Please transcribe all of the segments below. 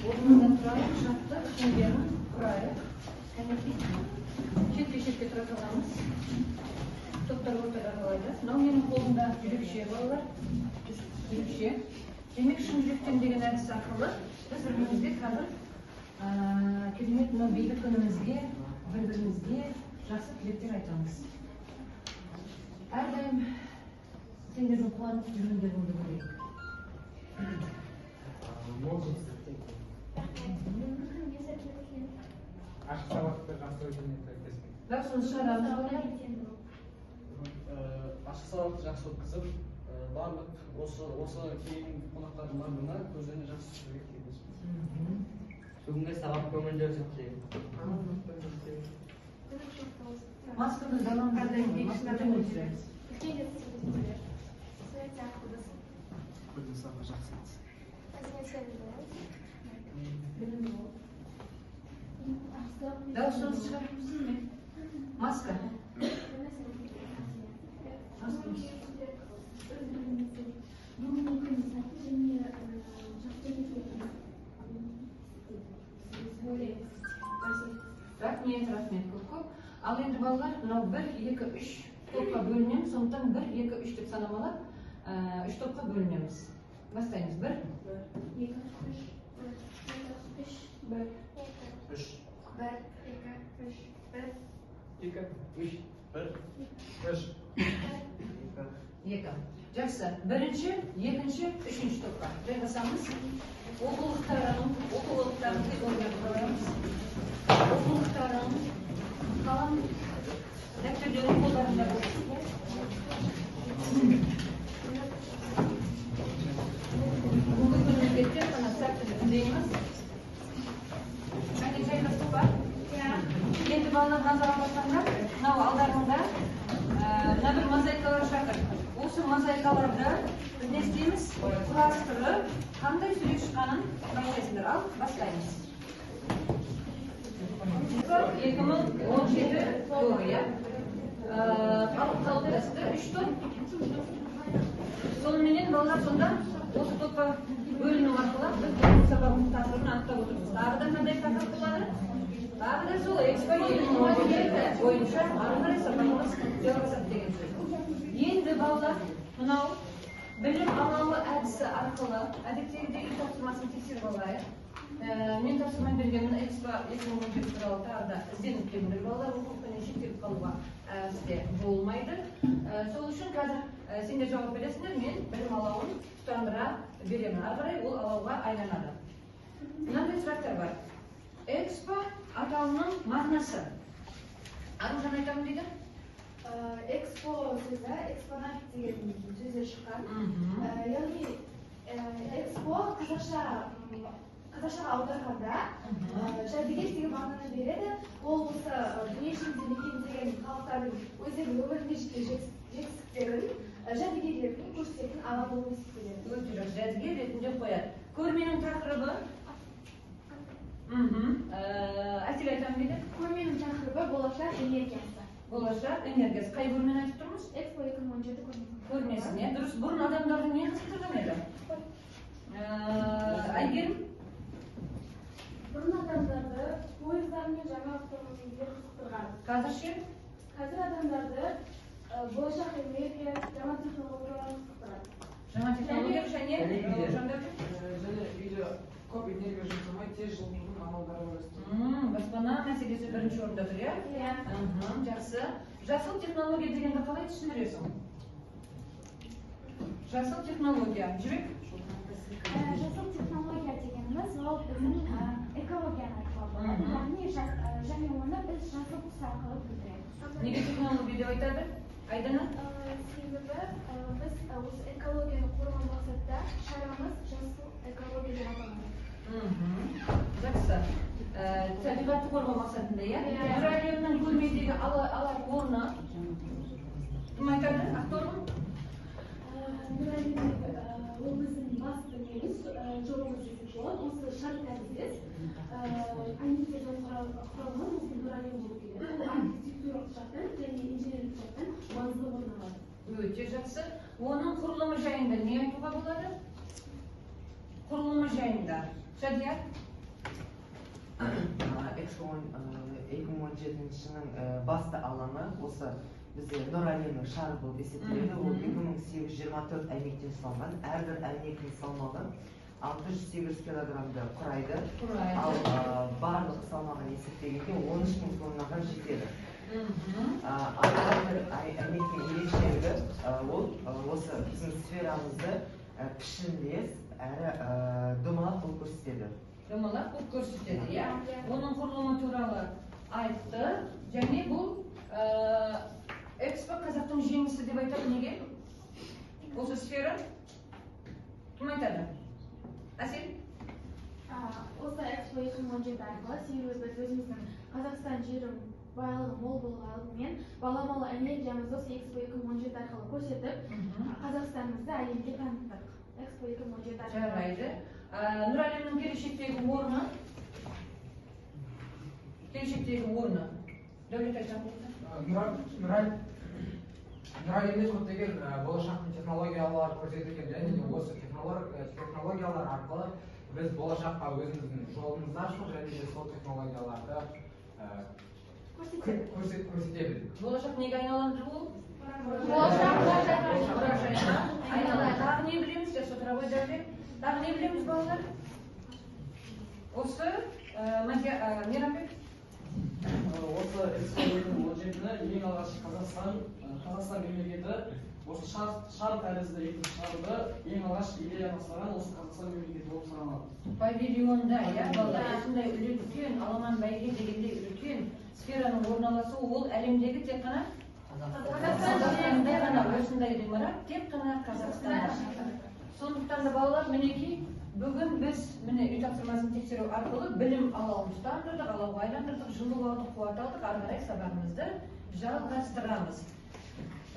Орнынан тұрайық, жаттық, шеңберін құрайық. Шетке тұра қаламыз. Топтар ортаға қалайды. Мынау менің қолымда жүрекше балалар. Жүрекше. Демек, шын жүректен деген әдіс арқылы біз бірімізге қазір керемет мынау бейбіт күнімізге, бір-бірімізге жақсы тілектер айтамыз. Әрдайым сендердің қуанып жүргендеріңді көрейік. Ашық сабақты жақсы өткізіп Жақсымыз шығарамыз ғой? Ашық сабақты жақсы өткізіп, барлық осы кейін қонақтардың барлығына көздеріне жақсы түсуге тілейміз. Бүгінгі сабақ көңілдері жоқ тілеймін. Масканы заманғадан маскадан өтіреміз. Бүгінгі сабақ жақсы Дауысыңыз шығарыңыз ме? Маска. Рахмет көп. Ал енді балалар, мынау 1, 2, 3 топқа бөлінеміз, сондықтан 1, 2, 3 деп санамалап, 3 топқа бөлінеміз. Бастаймыз. 1, 2, 3, 1, 2. Жақсы. Бірінші, екінші, үшінші топқа. Жайғасамыз. Оқулықтарын тез ойнап қоямыз. Оқулықтарын, қалам, дәптерден қолдарында болсын. Бүгінгі мемлекетте қана сәттілік тілейміз. Және жайғастық бар? Енді балалар назар аударсаңдар, мынау алдарында мына бір мозаикалар жатыр. Осы мозаикаларды біз не істейміз? Құрастырып, қандай сурет шыққанын байқайсыңдар. Ал, бастаймыз. 2017 жылы, иә? Қалыптасты 3 топ. Соныменен балалар сонда осы топқа бөліну арқылы біз бұл сабағының тақырыбын анықтап отырмыз. Тағы да қандай тақырып болады? Тағы да сол экспо 2017 бойынша ары қарай сабағымыз жалғасады деген сөз. Енді балалар мынау білім алу әдісі арқылы әдеттегідей үй тапсырмасын тексеріп алайық. Мен тапсырмай берген экспо 2017 туралы тағы да ізденіп келіңдер балалар, оқулықпенен шектеліп қалуға бізде болмайды. Сол үшін қазір сендер жауап бересіңдер, мен білім алауын тұтандыра беремін. Ары қарай ол алауға айланады. Мынандай сұрақтар бар. Экспо атауының мағынасы. Аружан айтамын дейді? Экспо сөзі, экспонат деген сөздер шыққан. Яғни экспо қазақшаға аударғанда жәдігер деген мағынаны береді. Ол осы дүние жүзінде мекендеген халықтардың өздерінің өмірінде жеткен жетістіктерін, жәдігерлерін көрсететін аға болып есептеледі. Өте жақсы, жәдігер ретінде қояды. Көрменің тақырыбы? Әсел айтамын дейді? Көрменің тақырыбы болашақ энергиясы. Болашақ энергиясы. Қай көрмені айтып тұрмыз? Экспо 2017 көрмесін, иә? Дұрыс, бұрын адамдардың не қызықтырған еді? Айгерім? Бұрын адамдарды пойыздар мен жаңалықтармен қызықтырған. Қазір ше? Қазір адамдарды болашақ энергия, жаңа технологиялар қызықтырады. Жаңа технология және үйде көп энергия жұмсамай тез жылынудың амалдары ойластыру. Баспана мәселесі бірінші орында тұр, иә? Иә. Жақсы. Жасыл технология дегенді қалай түсіндіресің? Жасыл технология. Жүрек? Жасыл технология дегеніміз ол біздің экологияны айтуға болады. Яғни және оны біз жасыл түс арқылы білдіреміз. Неге технология деп айтады? Айдана? Себебі біз осы экологияны қорғау мақсатта шарамыз жасыл экология деп аталады. Жақсы. Табиғатты қорғау мақсатында, иә? Нұр әлемнің көрмедегі алар орны кім айтады? Актормын? Нұр әлемдегі ол біздің басты неміз, жобамыз десек болады. Осы шарт әдіс комитеттердің құрамы осы Нұр әлем болып келеді. Ол архитектуралық жақтан және инженерлік жақтан маңызды орын алады. Өте жақсы. Оның құрылымы жайында не айтуға болады? жайында. Шадия? Экспо 2017 жылдың басты алаңы осы бізде Нұр әлемінің шары болып есептеледі. Ол 2824 әйнектен салынған. Әрбір әйнектің салмағы 600-800 килограммды құрайды. Ал барлық салмағын есептегенде 13.000 тоннаға жетеді. Әрбір әйнектің ерекшелігі ол осы біздің сферамызды пішінлес әрі домалақ болып көрсетеді. Домалақ болып көрсетеді, иә? Оның құрылымы туралы айтты, және бұл Экспо қазақтың жеңісі деп айтады неге? Осы сфера? Кім айтады? Әсел? Осы Экспо 2017 арқылы себебі біз өзіміздің Қазақстан жерінің байлығы мол болғанымен баламалы энергиямызды осы Экспо 2017 арқылы көрсетіп, Қазақстанымызды әлемге таныттық. Экспо 2017 арқылы. Жарайды. Нұр әлемнің келешектегі орны? Келешектегі орны? Дәулет айтқан Нұр әлемде көптеген болашақтың технологиялары көрсетілген, және осы технологиялар арқылы біз болашаққа өзіміздің жолымызды аштық, және де сол технологияларды көрсетеміз. Болашақ неге айналандыру ол? Болашақ. Тағы не білеміз? Сотравой дәрде. Тағы не білеміз, балалар? Осы Мейрамбек? Осы Экспо 2017-ні ең алғаш Қазақстан мемлекеті осы шар тәрізді етіп шығаруды ең алғаш идея бастаған осы Қазақстан мемлекеті болып саналады. Павильонда, иә, балалар, осындай үлкен, аламан бәйге дегендей үлкен сфераның орналасуы ол әлемдегі тек қана Қазақстанда ғана осындай ғимарат тек қана Қазақстанда. Сондықтан да балалар, мінекей, бүгін біз үй тапсырмасын тексеру арқылы білім алауымызды андырдық, алауға айландырдық, жылуға қуат алдық, ары қарай сабағымызды жалғастырамыз.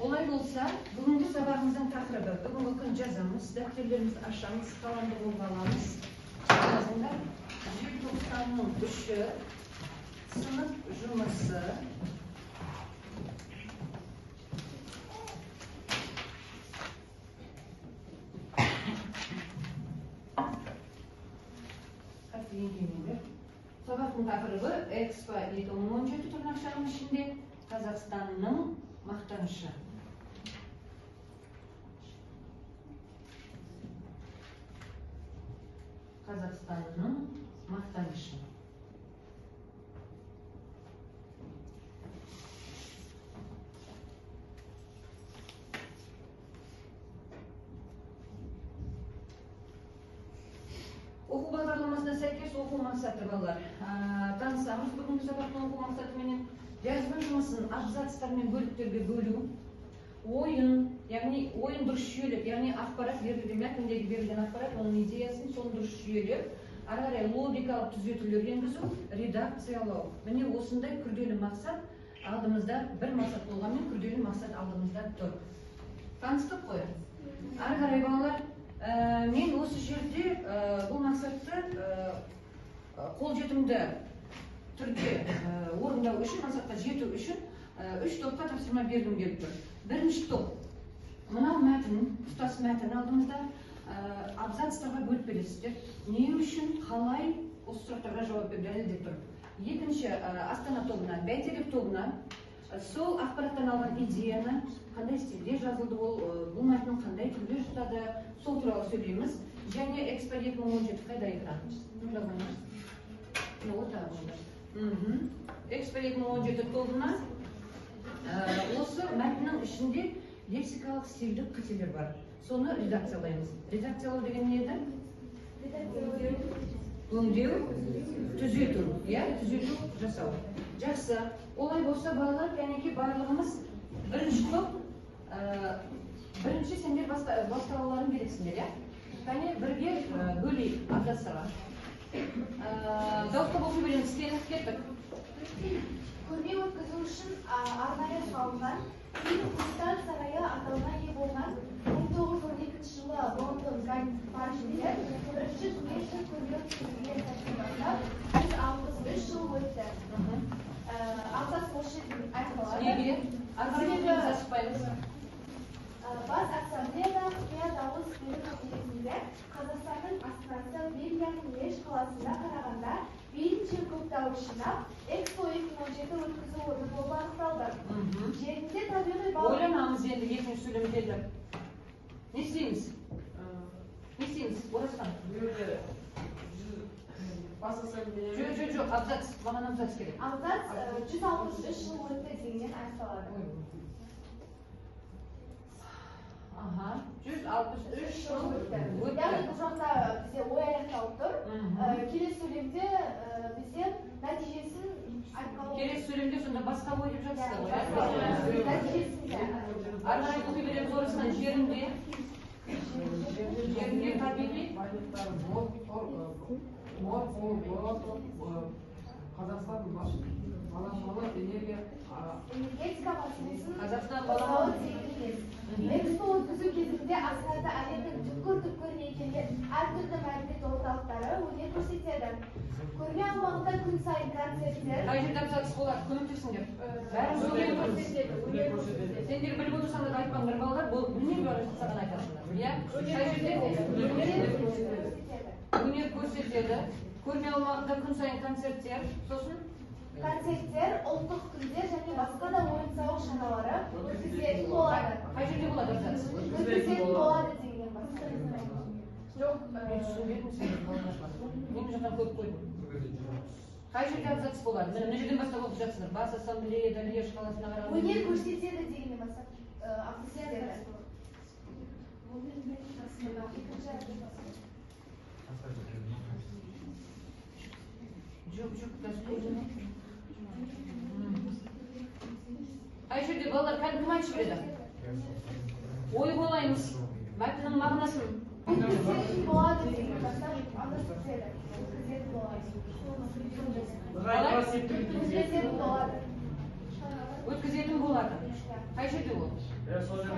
Олай болса, бүгінгі сабағымыздың тақырыбы, бүгінгі күн жазамыз, дәптерлерімізді ашамыз, қаламды қолға аламыз. Жазыңдар, желтоқсанның 3-і сынып жұмысы. Сабақтың тақырыбы Экспо 2017 тырнақшаның ішінде Қазақстанның мақтанышы. Қазақстанның мақтанышы. Оқу бағдарламасына сәйкес оқу мақсаты балалар. Танысамыз бүгінгі сабақтың оқу мақсатыменен жазба жұмысын абзацтар мен бөліктерге бөлу, ойын, яғни ойын дұрыс жүйелеп, яғни ақпарат берілген, мәтіндегі берілген ақпарат, оның идеясын соны дұрыс жүйелеп, ары қарай логикалық түзетулер енгізу, редакциялау. Міне осындай күрделі мақсат алдымызда, бір мақсат болғанмен күрделі мақсат алдымызда тұр. Таныстық қой. Ары қарай балалар, мен осы жерде бұл мақсатты қолжетімді түрде орындау үшін, мақсатқа жету үшін 3 топқа тапсырма бергім келіп тұр. Бірінші топ, мынау мәтін, тұтас мәтін алдымызда абзацтарға бөліп бересіздер. Не үшін, қалай осы сұрақтарға жауап беріп дәлелдеп тұр. Екінші, Астана тобына, Бәйтерек тобына сол ақпараттан алған идеяны, қандай стильде жазылды, бұл мәтін қандай түрде жұтады, сол туралы сөйлейміз. Және Экспо 2017 қайда екран? Экспо 2017 тобына осы мәтіннің ішінде лексикалық стильдік қателер бар. Соны редакциялаймыз. Редакциялау деген не еді? Өңдеу, түзету, түзету жасау. Жақсы. Олай болса балалар, кәнеке барлығымыз бірінші топ, бірінші сендер бастауларын бересіңдер, кәне бірге бөлейік абзацтарға. Дауысқа болсын береміз, кеттік. Көрме өткізу үшін арнайы салынған Құстар сарайы атауына ие болған 1912 жылы Лондон Гайд паркінде бірінші дүниежүзілік көрме өткізілген сәтті бастап 163 жыл өтті. Абзац осы айтылады. Неге? Арқарымыз асықпаймыз. Бас ассамблеяда құпия дауыс беру нәтижесінде Қазақстанның астанасы Бельгия Nuraliyev қаласында қарағанда мейлінше көп дауыс жинап, Экспо 2017 өткізу орны болып анықталды. Жерінде табиғи Ойланамыз енді екінші сөйлемдегі. Не істейміз? Не істейміз? Оразхан. Жоқ, абзац. Маған абзац керек. Абзац 163 жыл өтті дегеннен аяқталады. 163 жыл өтті. Яғни бұл жақта бізде ой аяқталып тұр. Келесі сөйлемде бізде нәтижесін айтқалы. Келесі сөйлемде сонда басқа ой деп жатсыздар ғой. Нәтижесінде. Ары қарай оқи береміз Оразхан. Жерінде табиғи Қазақстан баламалы энергия энергетика мәселесін Қазақстан баламалы Экспо өткізу кезінде астанада әлемнің түкпір-түкпірінен келген әртүрлі мәдениет орталықтары өнер көрсетеді. Көрме аумағында күн сайын концерттер. Қай жерде абзац болады? Көмектесіңдер. Бәрі өнер көрсетеді. Сендер біліп отырсаңдар айтпаңдар балалар, бұл өнер саған айтасыңдар. Иә? Қай жерде? Өнер көрсетеді. Көрме аумағында күн сайын концерттер, сосын Концерттер, ұлттық күндер және басқа да ойын-сауық шаралары өткізілетін болады. қай жерде болады абзац? Өткізілетін болады деген бар. Жоқ, мен түсінбедім сені. Мен жақтан көп қойдым. Қай жерде абзац болады? Мына жерден бастап оқып жатсыңдар. Бас ассамблеяда Лиеж қаласына қарағанда. Өнер көрсетеді дегеннен бастап акцияда. Жоқ, қай жерде балалар кім айтып береді? Ой болаймыз. Мәтіннің мағынасын. Өткізетін болады дегеннен бастап өткізеді. Өткізетін болады. Өткізетін болады. Қай жерде ол?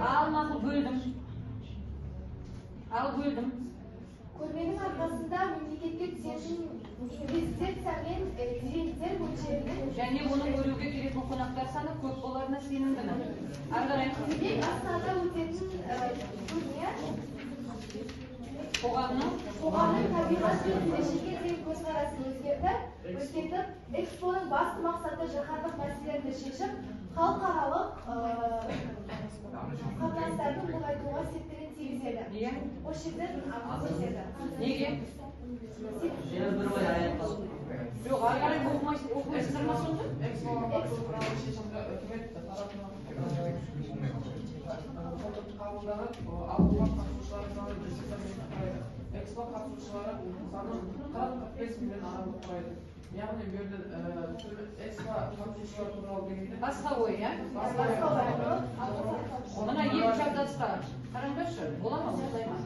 Ал мақұл бөлдім. Көрменің арқасында мемлекетке түсетін инвестиция мен дивидендтер мөлшерінің және оның көруге келетін қонақтар саны көп боларына сенімдімін. Ары қарай демек астанада өтетін көрме қоғамның табиғат пен келешекке деген көзқарасын өзгертіп, Экспоның басты мақсаты жаһандық мәселелерді шешіп, халықаралық қатынастарды нығайтуға септігін тигізеді. Осы жерден өтеді. неге? Жоқ, ары қарай оқымайсыздар ма сонда? Экспо қатысушылары саны 45 миллион адамды құрайды. Яғни бұл жерде экспо қатысушылар туралы дегенде Басқа ой, иә? Мына екінші абзацқа қараңдаршы, бола ма, осылай ма?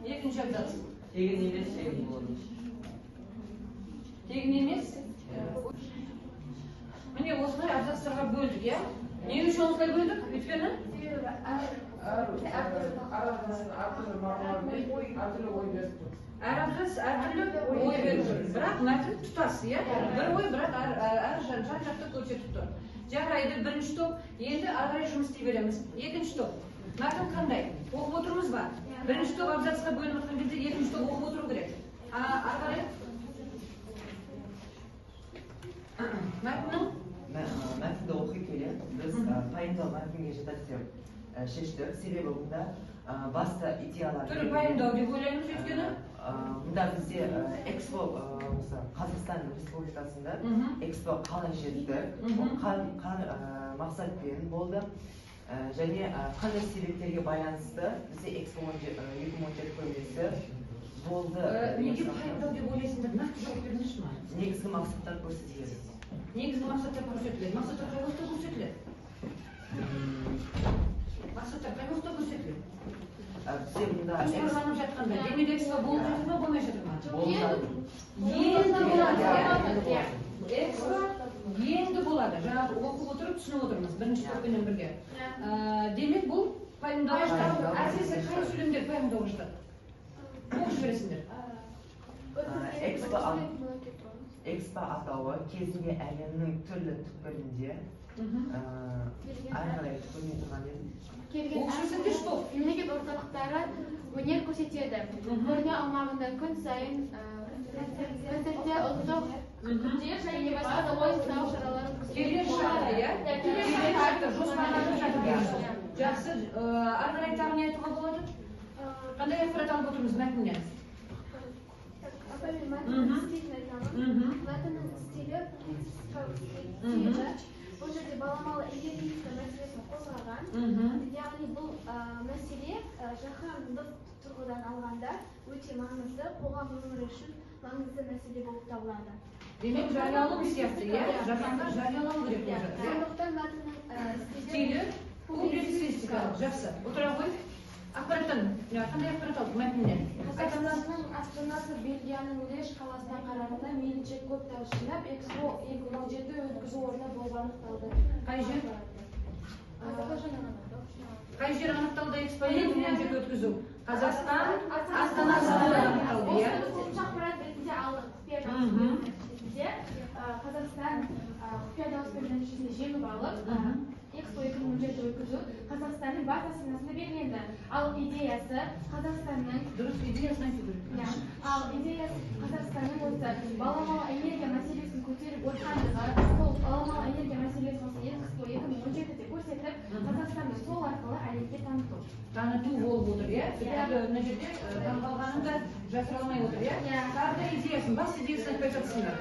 Екінші абзац. Тегін емес, тегін болады. Тегін емес? Міне осылай абзацтарға бөлдік, иә? Не үшін осылай бөлдік? Өйткені? Әр абзац әртүрлі ой беріп тұр. Бірақ мәтін тұтас, иә? Бір ой, бірақ әр жан-жақты көрсетіп тұр. Жарайды, бірінші топ, енді ары қарай жұмыс істей береміз. Екінші топ. Мәтін қандай? Оқып отырмыз ба? Бірінші топ абзацқа бөлініп жатқан кезде екінші топ оқып отыру керек. Ары қарай? Мәтінді оқи келе біз пайымдау мәтінге жатады деп шештік. Себебі бұнда басты идеялар. Түрі пайымдау деп ойлаймыз өйткені? Бұнда бізде Экспо Қазақстан Республикасында Экспо қалай жетті, мақсатпен болды. Және қандай себептерге байланысты бізде Экспо 2017 көрмесі болды. Неге пайымдау деп ойлайсыңдар? Нақты жауап беріңізші ма? Негізгі мақсаттар көрсетіледі. Негізгі мақсаттар көрсетіледі. Мақсаттар қай уақытта көрсетіледі? Мақсаттар қай уақытта көрсетіледі? Бізде мұнда жоспарланып жатқанда демек Экспо болып жатыр ма, болмай жатыр ма? Енді болады. Экспо енді болады. Жаңағы оқып отырып түсініп отырмыз бірінші топпенен бірге. Демек бұл пайымдауға жатады. Әсіресе қай сөйлемдер пайымдауға жатады? Оқып жібересіңдер. Expo атауы кезінде әлемнің түрлі түкпірінде әрі қарай көрмей тұрған едім. Келген Оқушысы не что? мемлекет орталықтары өнер көрсетеді. Көрме аумағында күн сайын концерттер, ұлттық күндер және басқа да ойын-сауық шаралары Келесі шара, иә? Келесі шара жоспарланып жатыр. Жақсы, ары қарай тағы не айтуға болады? Қандай ақпарат алып отырмыз мәтіннен? Мәтіннің стилі бұл жерде баламалы энергетика мәселесін қозғаған. Яғни бұл мәселе жаһандық тұрғыдан алғанда өте маңызды, қоғам өмірі үшін маңызды мәселе болып табылады. Демек, жариялау сияқты, иә? Жаһанға жариялау керек болып жатыр. Сондықтан мәтіннің Стилі публицистикалық, жақсы. Отыра ғой. Ақпараттан, қандай ақпарат алдық мәтіннен? Қазақстанның астанасы Бельгияның Леш қаласына қарағанда мейлінше көп тау жинап, Экспо 2017 өткізу орны болып анықталды. Қай жер? Қай жер анықталды Экспо 2017 өткізу? Қазақстан астанасы анықталды, иә? Қосымша ақпарат ретінде алдық. Қазақстан құпия дауыс беру нәтижесінде жеңіп алып, Экспо 2017 өткізу Қазақстанның бас астанасында белгіленді. Ал идеясы Қазақстанның Дұрыс идеясын айту керек. Ал идеясы Қазақстанның осы баламалы энергия мәселесін көтеріп отырғандығы, сол баламалы энергия мәселесін осы Экспо 2017-де көрсетіп, Қазақстанды сол арқылы әлемге таныту. Таныту болып отыр, иә? Себебі мына жерде таңғалғанын да жасыра алмай отыр, иә? Тағы да идеясын, басты идеясын айтпай жатсыңдар.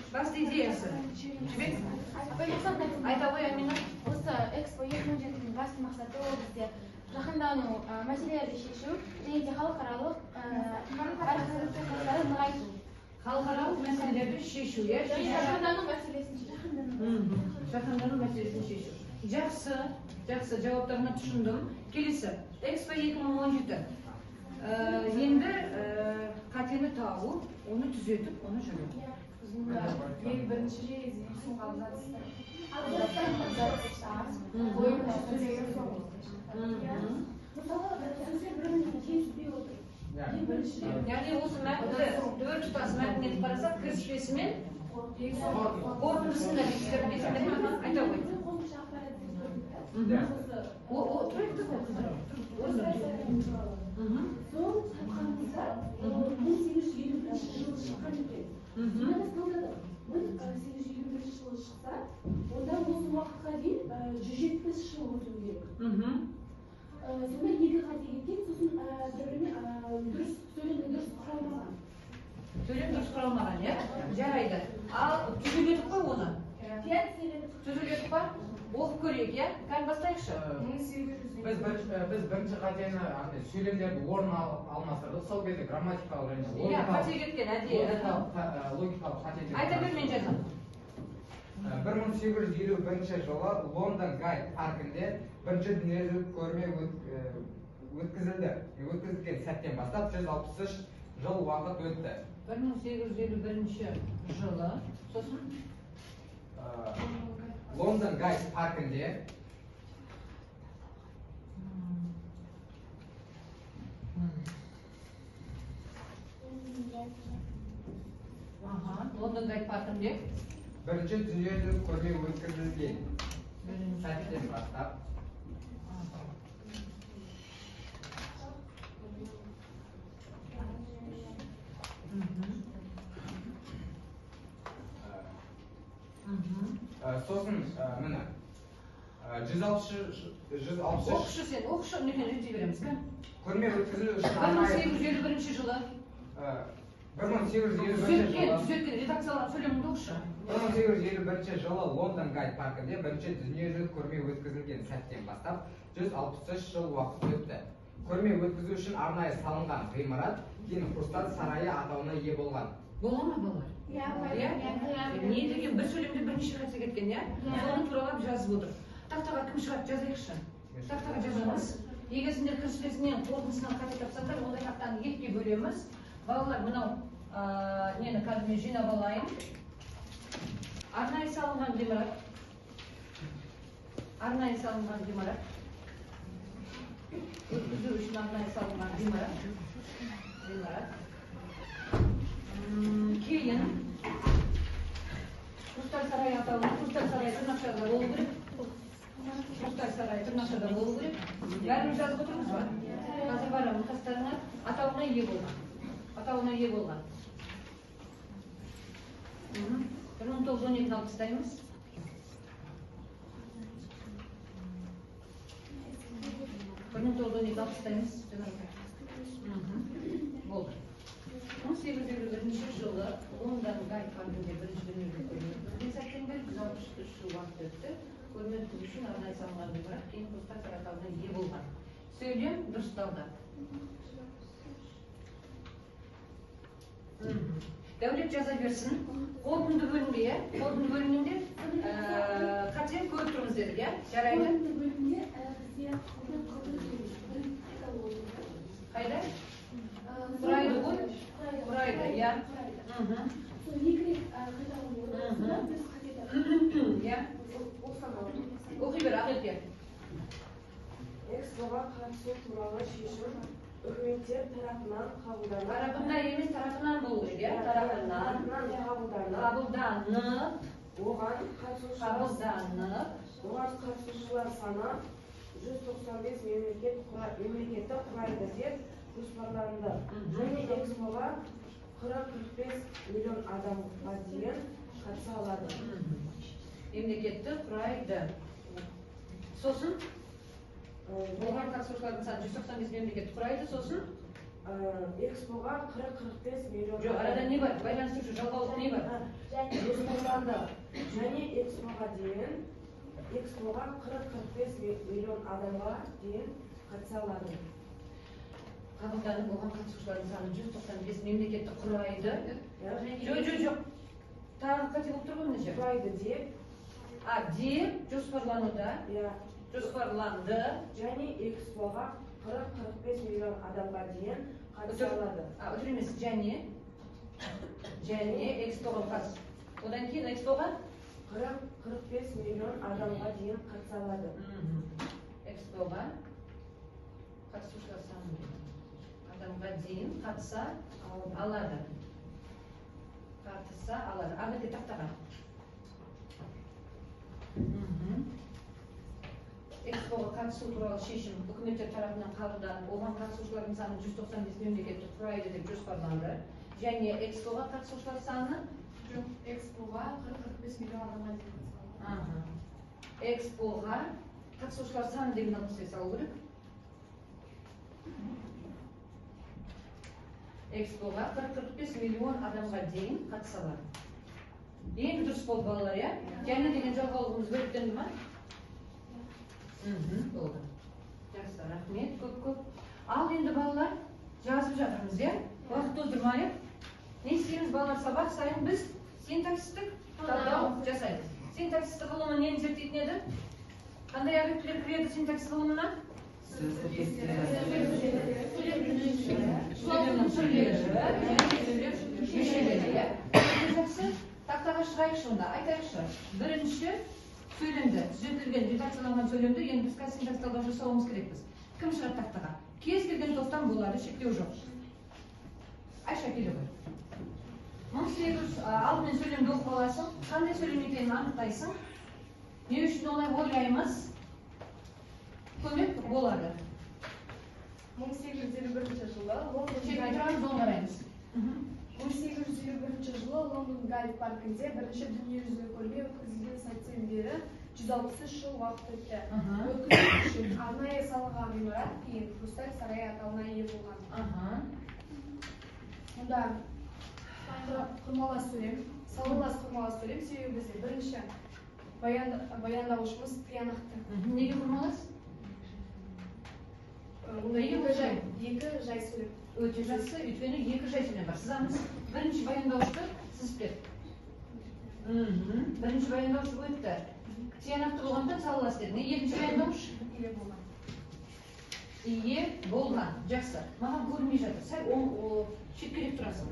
Басты идеясы. Жібек? Айта ғой, Амина. Осы Экспо 2017-дің басты мақсаты ол бізде жаһандану мәселелерді шешу және де халықаралық әріптестікті нығайту. Халықаралық мәселелерді шешу, иә? Жаһандану мәселесін Жаһандану мәселесін шешу. Жақсы, жақсы, жауаптарына түсіндім. Келесі, Экспо 2017. Енді қатені тауып, оны түзетіп, оны жүргізу. ең бірінші жерде ұсынған жатысты. Яғни осы мәтінді төрт тұтас мәтін етіп қарасақ, кіріспесі мен қорытындысын да айта ғой. Проекті Сол кітапханамызда 1851 жылы шыққан екен. Сонда біз таңдадық. 1851 жылы шықса, онда осы уақытқа дейін 170 жыл өту керек. Сонда екі қате кеткен, сосын дұрыс сөйлемді дұрыс құралмаған. Сөйлем дұрыс құралмаған, иә? Жарайды. Ал түзеледік қой оны? Түзеледік па? Оқып көрейік, иә? Кән бастайықшы? Біз бірінші қатені сөйлемдерді орын алмастырдық. Сол кезде грамматикалық және Иә, қате кеткен, әдейі. логикалық қатені. Айта бер, мен жазам. 1851 жылы Лондон Гайд паркінде бірінші дүниежүзілік көрме өткізілген сәттен бастап 163 жыл уақыт өтті. 1851 жылы, сосын? Лондон Гайд паркінде Лондон Гайд паркінде бірінші дүниежүзілік көрме өткізілген сәттен бастап сосын міне 163 оқышы сен, оқышы некен реттей береміз, кән? көрме өткізілу үшін арнайы 1851 жылы 1851 редакциялаған сөйлеміңді оқышы. 1851 жылы Лондон Гайд паркінде бірінші дүниежүзілік көрме өткізілген сәттен бастап 163 жыл уақыт өтті. Көрме өткізу үшін арнайы салынған ғимарат кейін Хрусталь сарайы атауына ие болған. Бола ма балалар? Не деген бір сөйлемде бірнеше қате кеткен, иә? Соны туралап жазып отыр. Тақтаға кім шығады, жазайықшы. Тақтаға жазамыз. Егер сендер кіріспесінен қорытындысынан қате тапсаңдар, ондай тақтаны екіге бөлеміз. Балалар, мынау нені қазір мен жинап алайын. Арнайы салынған ғимарат. Арнайы салынған ғимарат. Өткізу үшін арнайы салынған ғимарат. Кейін Кустар сарайы атауы, Кустар сарайы Тырнақшада болу керек. Кустар сарайы Тырнақшада болу керек. Бәрін жазып отырмыз ба? Қазір барамын қастарына атауына ие болған. Атауына ие болған. 1912-ні алып тастаймыз. 1912-ні алып тастаймыз. Болды. 1851 жылы Лондон Гай паркінде бірінші дүниежүзілік көрме сәттен бері 163 жыл уақыт өтті. Көрме өткізу үшін арнайы салынған ғимарат кейін Кустар сарайы атауына ие болған. Сөйлем дұрысталды. Дәулет жаза берсін. Қорытынды бөлімге, қорытынды бөлімінде қате көріп тұрмыз дедік, иә? Жарайды? Қорытынды бөлімде бізде Қайда? Құрайды ғой? Құрайды, иә. сол екі рет қайталанып біз қателер. Иә? Оқи бер, Ақерке. Экспоға қатысу туралы шешім үкіметтер тарапынан қабылданып, Тарапында емес, тарапынан болу керек, иә? Тарапынан қабылданып, оған қатысушылар саны 195 мемлекетті құрайды деп жоспарланды. Және экспоға 40-45 миллион адамға дейін қатыса алады. Мемлекетті құрайды. Сосын оған қатысушылардың саны 195 мемлекетті құрайды. Сосын Экспоға 40-45 миллион. жоқ, арада не бар? Байланыстырушы жалғаулық не бар? Жоспарланды. Және экспоға 40-45 миллион адамға дейін қатыса алады. Қабылданып, оған қатысушылардың саны 195 мемлекетті құрайды. Жоқ. Тағы қате болып тұр ғой мына жер. Құрайды деп. Деп жоспарлануда. Жоспарланды. Және экспоға 40-45 миллион адамға дейін қатыса алады. Өтір емес, және экспоға қатыс. Одан кейін экспоға 40-45 миллион адамға дейін қатыса алады. Экспоға қатысушылар саны адамға дейін қатыса алады. Қатыса алады. Ағырде тақтаға. Экспоға қатысу туралы шешім үкіметтер тарапынан қабылданып, оған қатысушылардың саны 195 мемлекетті құрайды деп жоспарланды. Және экспоға қатысушылар саны Экспоға 40-45 миллион адамға дейін. Экспоға қатысушылар саны деген алып салу керек. Экспоға 40-45 миллион адамға дейін қатыса алады. Енді дұрыс болды балалар, иә? Және деген жалғаулығымыз бөліктенді ма? Болды. Жақсы, рахмет, көп. Ал енді балалар жазып жатырмыз, иә? Уақыт тоздырмайық. Не істейміз балалар, сабақ сайын біз синтаксистік талдау жасаймыз. Синтаксистік ғылымы нені зерттейтін еді? Қандай объектілер кіреді синтаксис ғылымына? Сөйлемнің түрлері, мүшелері, иә? Жақсы, тақтаға шығайықшы онда, айтайықшы. Бірінші сөйлемді, түзетілген, редакцияланған сөйлемді енді біз қазір синтаксис талдау жасауымыз керекпіз. Кім шығады тақтаға? Кез келген топтан болады, шектеу жоқ. Айша келе ғой. 1806 сөйлемді оқып аласың, қандай сөйлем екенін анықтайсың. Не үшін олай ойлаймыз? Көмек болады. 1851 жылы Лондон Гай паркінде бірінші дүниежүзілік көрме өткізілген сәттен бері 163 жыл уақыт өтті. Өткізу үшін арнайы салынған ғимарат кейін Кустар сарайы атауына ие болған. Мұнда құрмалас сөйлем, салғылас құрмалас сөйлем себебі бізде бірінші баяндаушымыз тиянақты. Неге құрмалас? Екі жай сөйлем. Өте жақсы, өйткені екі жай сөйлем бар. Сызамыз. Бірінші баяндаушты сызып бер. Бірінші баяндаушы өтті. Тиянақты болғанда салғылас деді. Не екінші баяндауш? Ие болған. Ие болған. Жақсы. Маған көрмей жатыр. Сәл шеткерек тұрасың.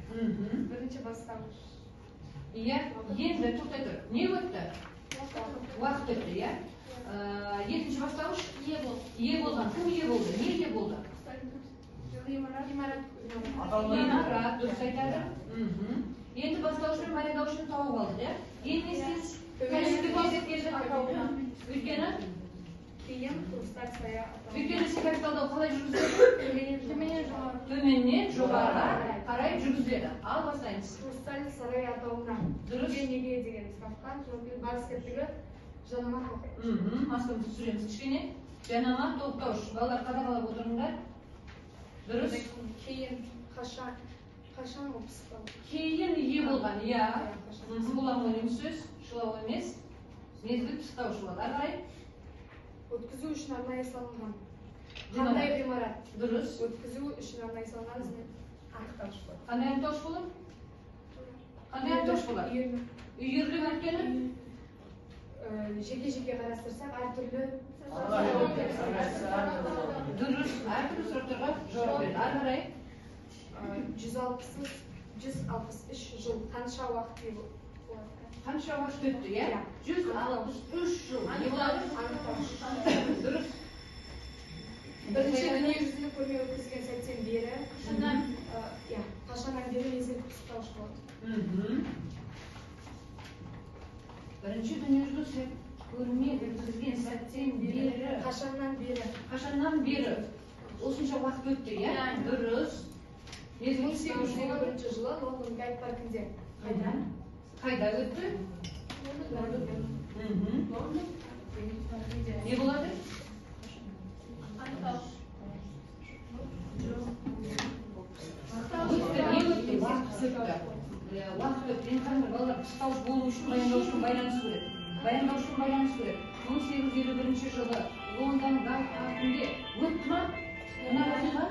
Бірінші бастауыш. Иә, енді тоқтай тұр. Не өтті? Уақыт өтті, иә? Екінші бастауыш? Ие болған. Кім ие болды? Не ие болды? Ғимарат. Ғимарат, дұрыс айтады. Endi boshlashni maydonchini topib oldik, ya. Endi siz kayfiyatga kelib o'tgani keyin kurslar saya Өйткені сен капиталдау қалай жүргізеді? Төменнен жоғарыға қарай жүргізеді. Ал бастаймыз. Курстар сарай атауына Дұрыс. неге деген ставкан соны барыс кеттігі жанама Маскамызды түсіреміз кішкене. Жанама тоқтауыш. Балалар қадағалап отырыңдар. Дұрыс. кейін қашан опыстау Кейін ие болған, иә. Болам ойым сөз, шылау емес. Мезгіл пысықтаушы болады. Ары қарай. өткізу үшін арнайы салынған Ғимарат. қандай ғимарат Дұрыс. өткізу үшін арнайы салынған анықтауыш болады Қандай анықтауыш болады? Қандай анықтауыш болады? Үйірлі өткені? жеке қарастырсақ әртүрлі Дұрыс. Әртүрлі сұрақтарға жауап береді. Ары қарай. 163 жыл қанша уақыт болады Қанша уақыт өтті, иә? 163 жыл. Не болады? Дұрыс. бірінші дүниежүзілік көрме өткізген сәттен бері қашаннан бері мезгіл пысықтауыш болады Бірінші дүниежүзілік көрме өткізген сәттен бері қашаннан бері осынша уақыт өтті, иә? Дұрыс. Мезгіл 1851 жылы Лондон Гайд паркінде қайда өтті? Не болады? Не өтті? Уақыт өтті. Уақыт өтті. Мен қандай балалар пысықтауыш болу үшін баяндаушының байланысы керек. Баяндаушының байланысы керек. 1851 жылы Лондон Гайд паркінде өтті ма? Мына оқиға?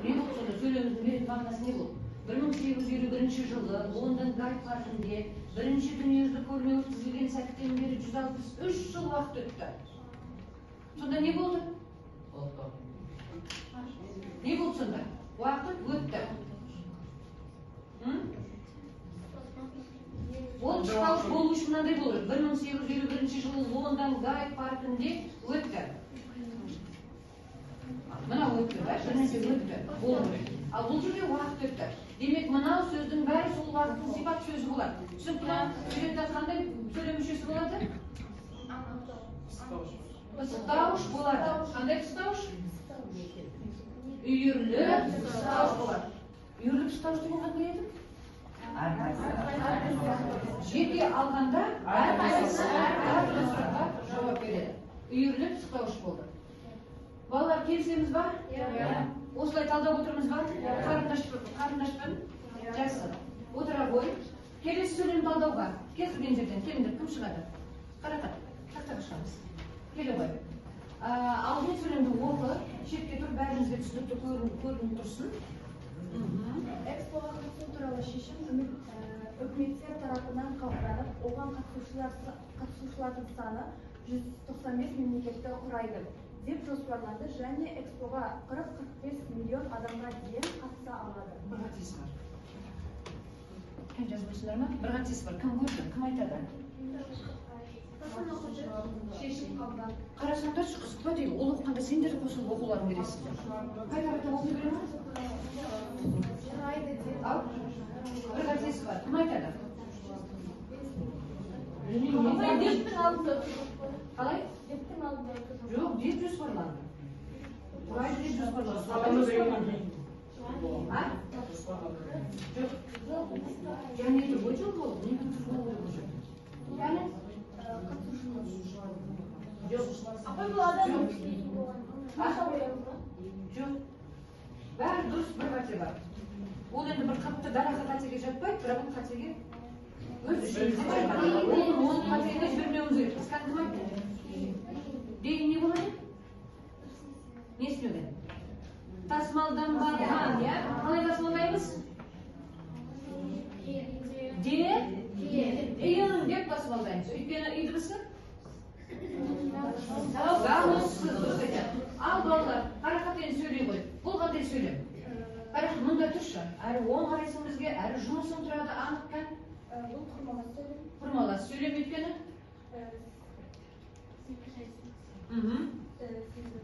Не болды сонда? Сөйлеміміздің беретін мағынасы не болды? 1851 жылы Лондон Гайд паркінде бірінші дүниежүзілік көрме өткізілген сәттен бері 163 жыл уақыт өтті. Сонда не болды? Не болды сонда? Уақыт өтті. Ол пысықтауыш болу үшін мынандай болды. 1851 жылы Лондон Гайд паркінде өтті. Мына өтті, бірнәрсе өтті, болды. Ал бұл жерде уақыт өтті. Демек, мынау сөздің бәрі сол уақыттың сипат сөзі болады. Түсінікті ме? Сөйлемде қандай сөйлем мүшесі болады? Пысықтауыш болады. Қандай пысықтауыш? Үйірлі пысықтауыш болады. Үйірлі пысықтауыш деген қандай еді? Жеке алғанда әрқайсысы әртүрлі сұраққа жауап береді. Үйірлі пысықтауыш болды. Балалар, келісеміз ба? Осылай талдап отырмыз ба? Қарындашпен? Жақсы. Отыра қой. Келесі сөйлем талдауға. Келтірген жерден келіңдер, кім шығады? Қарақат, тақтаға шығамыз. Келе қой. Алдымен сөйлемді оқы, шетке тұр, бәріңізге түсінікті көрініп тұрсын. Экспоға қатысу туралы шешім үкіметтер тарапынан қабылданып, оған қатысушылардың саны 195 мемлекетті құрайды деп жоспарланды және экспоға 40-45 миллион адамға дейін қатыса алады. Бір қатесі бар. Кім жазбайсыңдар ма? Бір қатесі бар. Кім көрді? Кім айтады? Шешім қабылданды. Қарасаңдаршы, қызықпа дейді. Ол оқығанда сендер де қосылып оқуларын бересіңдер. Қайда оқи бере ма? Ал, бір қатесі бар. Кім айтады? Қалай? Жоқ, деп жоспарланды. Құрайды деп жоспарланды. Жоқ. Яғни это бұл жыл болды, не бұл жыл? Яғни апай бұл адам жоқ. Бәрі дұрыс, бір қате бар. Ол енді бір қатты дарақы қатеге жатпайды, бірақ бұл қатеге өз ішімізде жатпайды. Оның қатеге жібермеуіміз керек. Біз кәдімгі айтты. Деген не болады? Не істеуге? Тасымалданбаған, иә? Қалай тасымалдаймыз? Дейін деп тасымалдаймыз. Өйткені үйдірісі? Дауыссыз дұрыс айтады. Ал балалар, қарақатпен сөйлей қой. Бұл қандай сөйлем? Қарақат, мұнда тұршы. Әрі оң қарайсың бізге, әрі жұмысың тұрады, аныққан. бұл құрмалас сөйлем. Құрмалас сөйлем өйткені?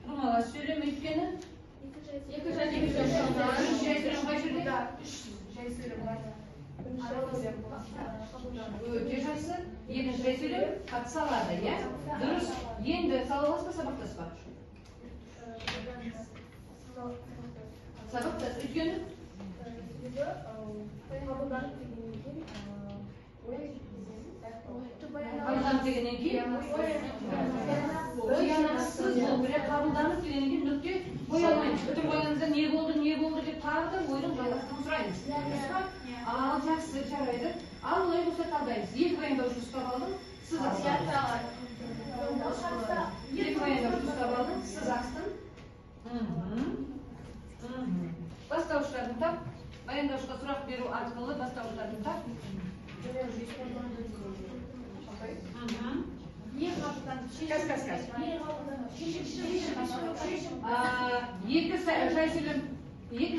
Құрмалас сөйлем өйткені? Екі жай сөйлем қай жерде? да, 3 жай сөйлем бар. Өте жақсы. Екінші жай сөйлем қатыса алады, иә? Дұрыс. Енді салауатсыз ба, сабақтас ба? Сабақтас. Өйткені? Қабылданып дегеннен кейін боянасыз болу керек. Қабылданып дегеннен кейін нүкте боялмаймыз. Бүтін бояныңызда не болды деп тағы да ойдың жалғастығын сұраймыз. Ал жақсы, жарайды. Ал олай болса талдаймыз. Екі баяндаушы ұстап алдым, сіз астын. Екі баяндаушы ұстап алдым, сіз астын. Бастаушылардың тап. Баяндаушыға сұрақ беру арқылы бастаушылардың тап. Екі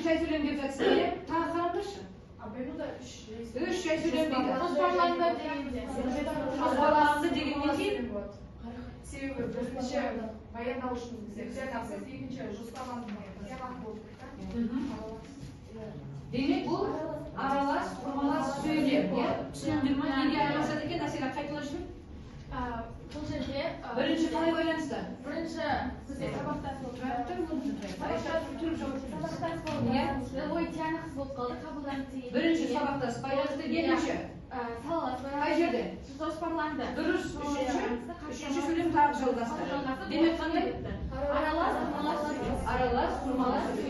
жай сөйлем деп жатсыздар, тағы қараңдаршы. Үш жай сөйлем дейді. Жоспарланды дегеннен кейін. Себебі бірінші баяндаушымыз бізде күзет алсыз, екінші жоспарланды Демек бұл аралас, құрмалас сөйлем. Түсіндіңіз ме? Неге араласады екен? Әсел қайталашы. Бұл жерде Бірінші қалай байланысты? бірінші бізде сабақтас болып ой тиянақты болып қалды, қабылданды деген. Бірінші сабақтас байланысты, екінші қай жерде? Жоспарланды. Дұрыс. Үшінші сөйлем тағы жалғасты. Демек қандай? Аралас, құрмалас.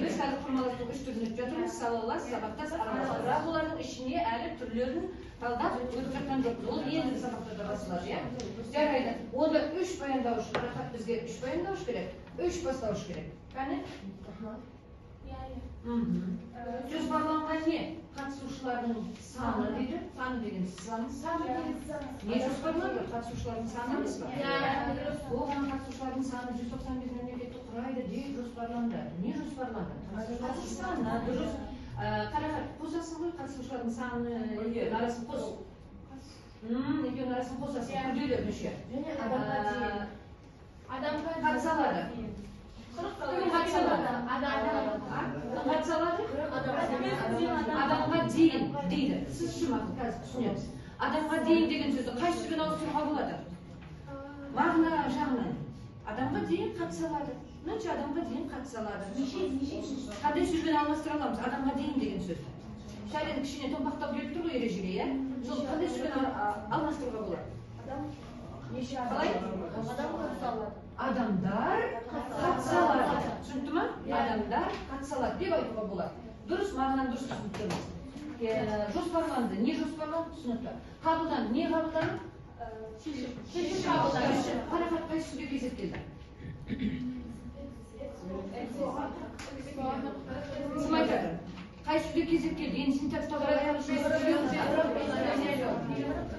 Біз қазір құрмаластың үш түрін өтіп жатырмыз. Салалас, сабақтас, аралас. Бірақ олардың ішіне әлі түрлерін талдап өтіп жатқан жоқпыз. Ол ендігі сабақтарда басылады, иә? Жарайды. Онда үш баяндаушы, рахат бізге үш баяндаушы керек, үш бастаушы керек. Қане? Жоспарланған не? Қатысушылардың саны дейді. Саны деген саны. Не жоспарланды? Қатысушылардың саны емес па? Оған қатысушылардың саны 195 мемлекетті құрайды деп жоспарланды. Не жоспарланды? Қатысушылардың саны. Дұрыс. Қарағат, қосасың ғой қатысушылардың саны арасын қос. Екеуінің арасын қосасың. Күрделі неше? Қатысалады. Адамға дейін дейді. Сіз жұмақты қазір түсінеміз. Адамға дейін деген сөзді қай сөзбен ауыстыруға болады? Мағына жағынан. Адамға дейін қатысалады. Мынанша адамға дейін қатысалады. Қандай сөзбен алмастыра аламыз? Адамға дейін деген сөзді. Шәлен кішкене томпақтап беріп тұр ғой ережеге, иә? Сол қандай сөзбен алмастыруға болады? Қалай? Адамдар қатысалады. Түсінікті ма? Адамдар қатысалады деп айтуға болады. Дұрыс, мағынаны дұрыс түсініктірміз. Жоспарланды. Не жоспарланды? Түсінікті. Қабылданды. Не қабылданды? Шешім қабылданды. Қарақат қай сөзге кезек келді? Кім айтады? Қай сөзге кезек келді? Енді синтакстағы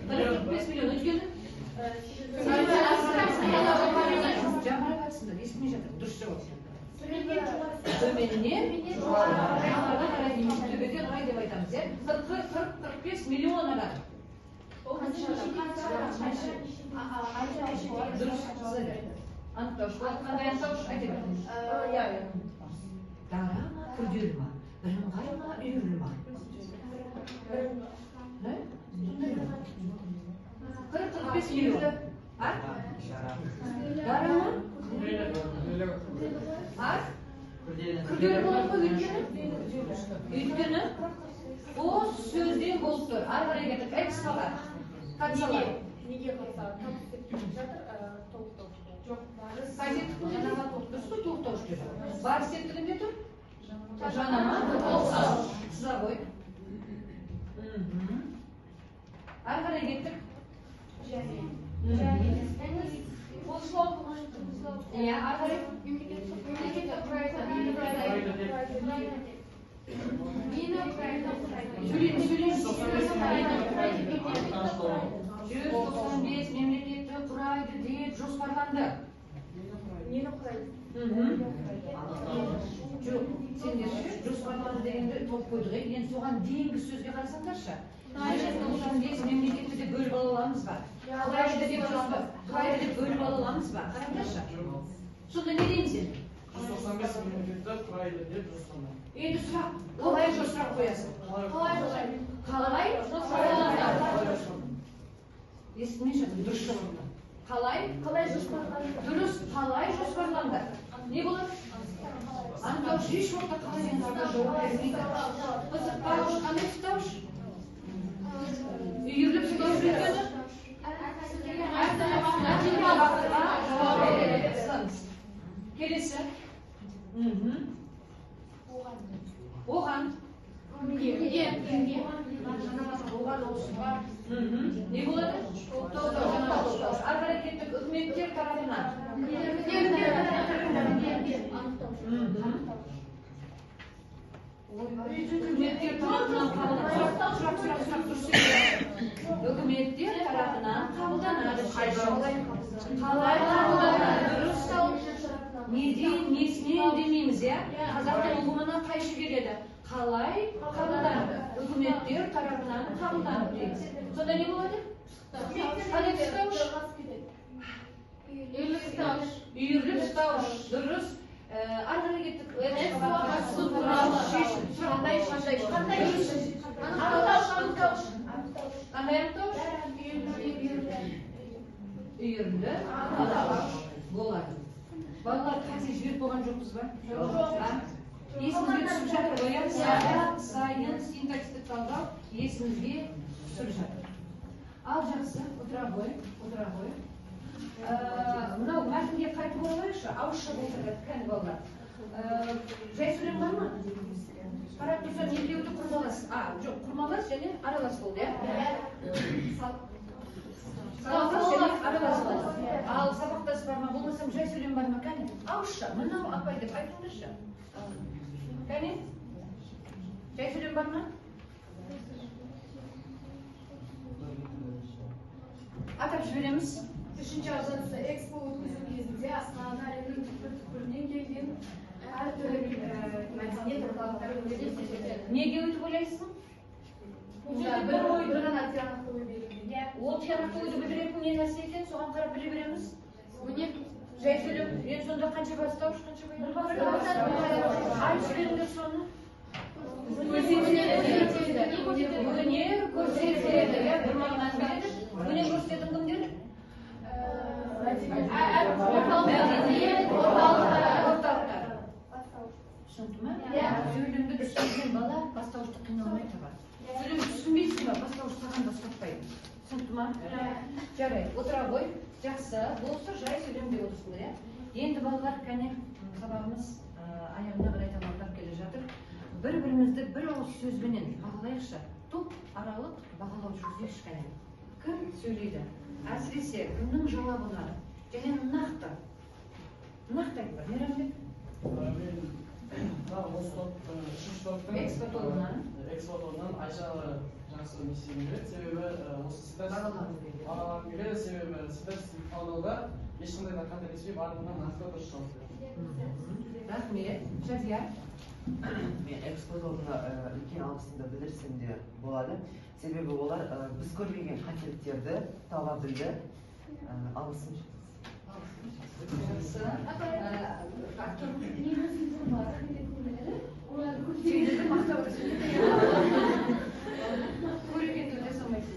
45 миллион өткені? Жамыра қатысында, естімей жатыр, дұрыс жауап. Төменінен жоғарыға қарай немесе төбеден қарай деп айтамыз, иә? 40-45 миллион адам. Дұрыс жазады. Анықтаушы, қандай анықтаушы айта беріңіз. Дара ма, күрделі ма? Бірыңғай ма, үйірлі ма? 40-45 миллион. Дара ма? Күрделі болады ма өйткені? Ол сөзден болып тұр. Ары қарай кетіп, экспаға қатысалар. Неге қатысалар? Қайсеттіктің жанама тоқтырсы қой тоқтаушы деп. Бар сеттігінде тұр? Жанама тоқтаушы. Сыза қой. Ары қарай кеттік. Иә, ары қарай. Сөйлейін. 195 мемлекетті құрайды деп жоспарланды. Нені құрайды? Жоқ, сендер жоспарланды дегенді топ қойдық. Енді соған дейінгі сөзге қарасаңдаршы. 195 мемлекетті де бөліп ала аламыз ба? Құрайды деп бөліп ала аламыз ба? Қараңдаршы. Сонда не дейміз енді? 195 мемлекетті құрайды деп жоспарланған. Енді сұрақ, қалай сұрақ қоясың? Қалай? Естімей жатыр, дұрыс жауабы. Қалай жоспарланды? Дұрыс, қалай жоспарланды? Не болады? Анықтауыш еш уақытта қалай деген сұраққа жауап бермейді. Қызықтауыш, қандай тұстауыш? Үйіріліп тұстауыш өйткені? Келесі. Оған. Не болады? Ары қарай кеттік, үкіметтер тарапынан. Үкіметтер тарапынан үкіметтер тарапынан қабылданады. Қалай қабылданады? Дұрыс. Неден, несінен демейміз, иә? Қазақтың ұғымына қайшы келеді. Қалай қабылданады? Үкіметтер тарапынан қабылданады дейміз. Сонда не болады? Қандай тұстауыш? Үйірлік тұстауыш. Дұрыс. Ары қарай кеттік. Қандай анықтауыш? Үйірлі анықтауыш болады. Балалар қазір жіберіп болған жоқпыз ба? Есімізге түсіп жатыр ғой, сайын синтакстік талдау есімізге түсіп жатыр. Ал жақсы, отыра ғой. Мынау мәтінге қайтып оралайықшы, ауызша отырды, кәні балалар. Жай сөйлем бар ма? Қарап тұрсам, екеуді құрмалас. Жоқ, құрмалас және аралас болды, иә? Салғаш және аралас болды. Ал сабақтас бар ма, болмасам жай сөйлем бар ма, кәне? Ауызша, мынау апай деп айтыңдаршы. Кәне? Жай сөйлем бар ма? Атап жібереміз. Үшінші абзацта экспо өткізу кезінде астанада әлемнің түкпір-түкпірінен келген әртүрлі мәдениет орталықтары өтеді. Неге өтіп ойлайсың? Бір ғана тиянақты ой берілген. Ол тиянақты ойды білдіретін не нәрсе екен, соған қарап біле береміз. Жай сөйлем, енді сонда қанша бастауыш, қанша айтып жіберіңдер соны. Өнер көрсетеді, бір мағынаны береді. Өнер көрсететін кімдер? Орталықтар. Түсінді ме? Сөйлемді түсінген бала бастауышты қиналмай табады. Сөйлемді түсінбейсің ба? Бастауыш саған бастатпайды. Түсінді ме? Жарайды, отыра ғой. Жақсы, болса жай сөйлем деп отырсыңдар, иә? Енді балалар, кәне сабағымыз аяғына қарай тамамдап келе жатыр. Бір-бірімізді бір ауыз сөзбенен бағалайықшы. Топ аралық бағалау жүргізейікші кәне. Кім сөйлейді? Әсіресе кімнің жауабына және нақты айтып, Мейрамбек? Мен осы үшінші топтың экспорторынан Айшаға жақсы естігім келеді. Себебі осы бағаланып келеді. Себебі статистикалық талдауда ешқандай да қателеспей барлығына нақты дұрыс жауап береді. Рахмет. Жазия? Мен экспорторына үлкен алғысымды білдірсем де болады. Себебі олар біз көрмеген қателіктерді таба білді. Алғысым Жақсы.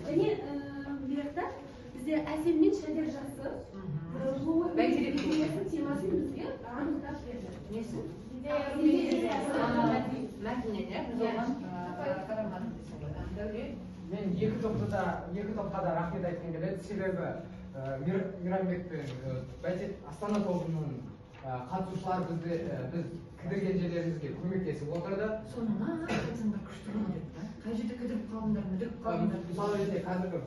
Және бұяқта бізде әсем мен шәдер жақсы темасын бізге анықтап берді. Несін? Мәтінен, иә? Біз оған қарамадық десің ғой. Дәулет? Мен екі топқа да рахмет айтқым келеді. Себебі Мейрамбек пен Бәйтет Астана тобының қатысушылар біз кідірген жерлерімізге көмектесіп отырды. Соныңа айтсаңдар күшті болады деп, қай жерде кідіріп қалыңдар, мүдіріп қалыңдар. Мысалы ретінде қазіргі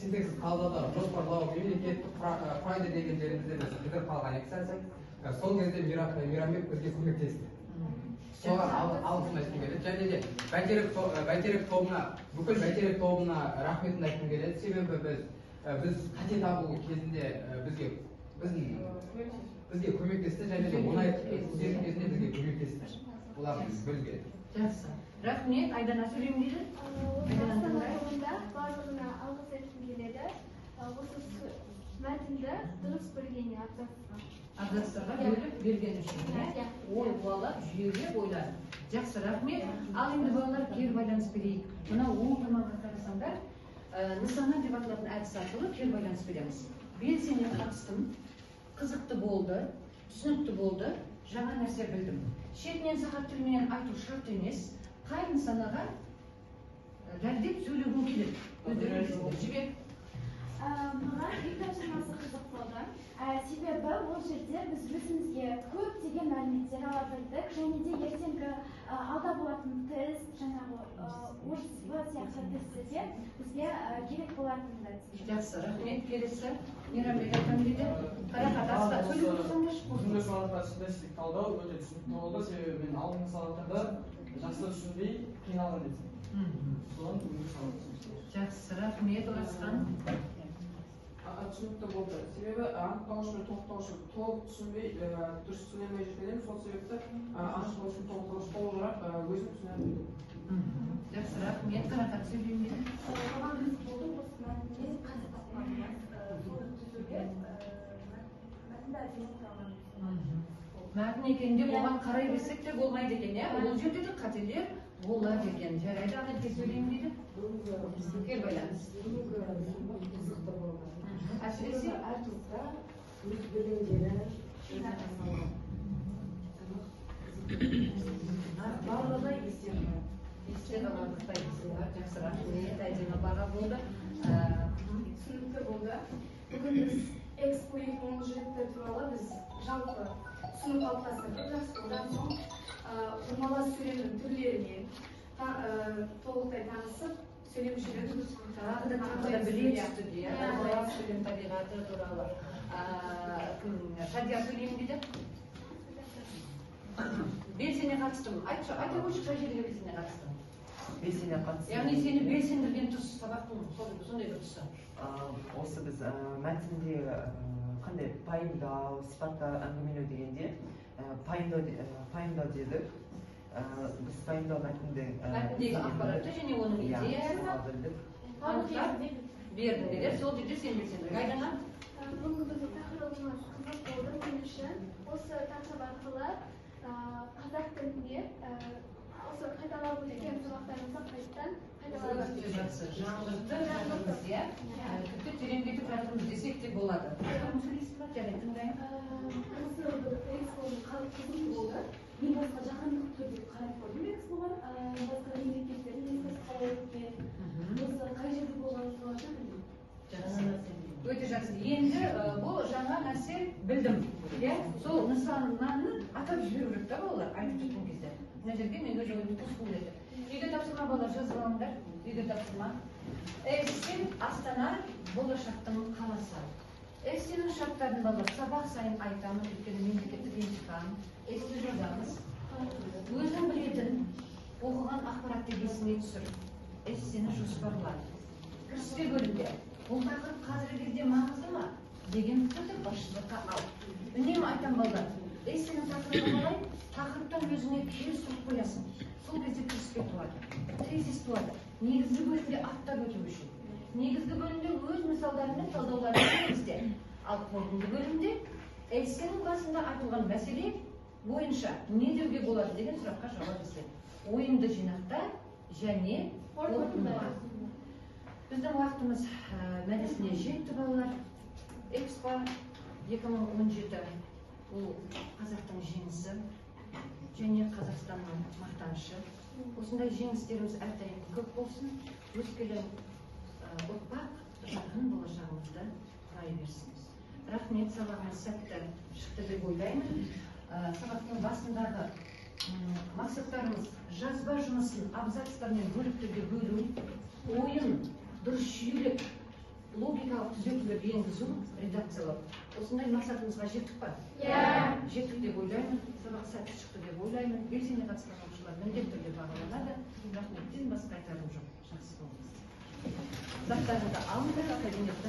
синтаксис талдауда жоспарлау, мемлекеттік құрайды деген жерімізде біз кідіріп қалған екі сәтсек, сол кезде Мейрамбек бізге көмектесті. Соған алғысым айтқым келеді. Және де Бәйтерек тобына, бүкіл Бәйтерек тобына рахметімді айтқым келеді. Себебі біз қате табу кезінде бізге көмектесті және де оңай кездің кезінде бізге көмектесті. Олар бізге. Жақсы. Рахмет. Айдана сөйлеймін дейді? Барлығына алғыс айтқым келеді. Осы мәтінді дұрыс білгеніне абзац абзацтарға бөліп берген үшін ой қуалап жүйелеп ойлады. Жақсы, рахмет. Ал енді балалар кері байланыс берейік. Мына оң тамаққа қарасаңдар, нысана деп аталатын әдіс арқылы кері байланыс береміз. Белсене қатыстым, қызықты болды, түсінікті болды, жаңа нәрсе білдім. Шетінен сағат тілменен айту шарт емес, қай нысанаға дәлдеп сөйлегім келеді. Өздеріңіз жібек. Маған үй тапсырмасы қызық болды. Себебі ол жерде біз өзімізге көптеген мәліметтер ала білдік, және де ертеңгі алда болатын тест, жаңағы орыс сияқты тестте де бізге керек болатынын. Жақсы, рахмет. Келесі Мейрамбек айтам дейді. Қарақат, асқа сөйлеп тұрсаңдаршы. Осындай сабақтар студенттік талдау өте түсінікті болды, себебі мен алдыңғы сабақтарда жақсы түсінбей қиналған едім. Содан бүгінгі сабақ. Жақсы, рахмет. Орасхан. Түсінікті болды. Себебі анықтауыш пен тоқтауышты толық түсінбей, дұрыс түсіне алмай жүргенім, сол себепті анықтауыш пен тоқтауыш толығырақ өзім түсіне білдім. Жақсы, рахмет. Қарақат сөйлеймін. Маған қызық болды, осы мәтіннен қазір тапқанымыз соны түзуге мәтінді әдемі құралған. Мәтін екенде оған қарай берсек те болмайды екен, иә? Ол жерде де қателер болады екен. Жарайды, Анетке сөйлеймін дейді. Кері байланыс. Әсіресе әр топта өз білімдері барлығы естен аларлықтай бар. Жақсы, рахмет. Әдемі баға болды. Түсінікті болды. Бүгін біз Экспо 2017 туралы біз жалпы түсінік қалыптастырдық. Жақсы, одан соң ұрмалас сөйлемнің түрлерімен толықтай танысып, сөйлем жүйелерін Тағы да біле түсті де, сөйлем табиғаты туралы. Шадия сөйлеймін дейді. Белсене қатыстым. Айта қойшы, қай жерге белсене қатыстым? Белсене қатыстым. Яғни сені белсендірген тұс, сабақтың сондай бір тұсы. Осы біз мәтінде қандай пайымдау, сипаттар әңгімелеу дегенде пайымдау дедік. Біз пайымдау мәтіндегі ақпаратты және оның идеясын бердіңдер, сол жерде сен белсендірік. Айдана? Бүгінгі біздің тақырыбымыз қызық болды мен үшін. Осы тақырып арқылы қазақ тілінде осы қайталап өткен сабақтарымызды қайтадан қайталап Жақсы, жаңғыртып жатырмыз, иә? Тіпті тереңдетіп жатырмыз десек те болады. Жарайды, тыңдайын. осы бір экспоның қалып қызық болды. Мен басқа жаһандық түрде қарап көрдім экспоға, басқа мемлекеттердің экспосы қалай өткен, осы қай жерде болғанын соларды білдім. Жақсы, өте жақсы. Енді бұл жаңа нәрсе білдім. Сол нысананы атап жіберу керек та балалар, айтып жатқан кезде. Мына жерге мен өз ойымды қосқым келеді. Үйде тапсырма балалар, жазып алыңдар. Үйде тапсырма. Эстин Астана болашақтың қаласы. Эстиннің шарттарын балалар сабақ сайын айтамын, өйткені мемлекеттік емтихан. Эсте жазамыз. Өзің білетін, оқыған ақпаратты есіңе түсір. Эстені жоспарла. Кіріспе бөлімде. Бұл тақырып қазіргі кезде маңызды ма? Деген пікірді басшылыққа ал. Үнемі айтам балалар. Эстенің тақырыбы қалай? Тақырыптан өзіңе келісіп қоясың. Сол кезде кіріспе туады. Тезис туады. Негізгі бөлімде аттап өту үшін. Негізгі бөлімде өз мысалдарымен талдауларын негізде. Ал қорытынды бөлімде эссенің басында айтылған мәселе бойынша не деуге болады деген сұраққа жауап іздеу. Ойынды жинақта және қорытындыға. Біздің уақытымыз мәресіне жетті балалар. Экспо 2017 бұл қазақтың жеңісі және Қазақстанның мақтанышы. Осындай жеңістеріміз әрдайым көп болсын. Өскелең ұрпақ жарқын болашағымызды құрай берсін. Рахмет, сабағымыз сәтті шықты деп ойлаймын. Сабақтың басындағы мақсаттарымыз жазба жұмысын абзацтармен бөліктерге бөлу, ойын дұрыс жүйелеп, логикалық түзетулер енгізу, редакциялау. Осындай мақсатымызға жеттік па? Жеттік деп ойлаймын. Сабақ сәтті шықты деп ойлаймын. Белсене қатысқан оқушылар міндетті түрде бағаланады. Рахметтен басқа айтарым жоқ. Жақсы болыңыз. Заттарыңызды алыңдар, кабинетте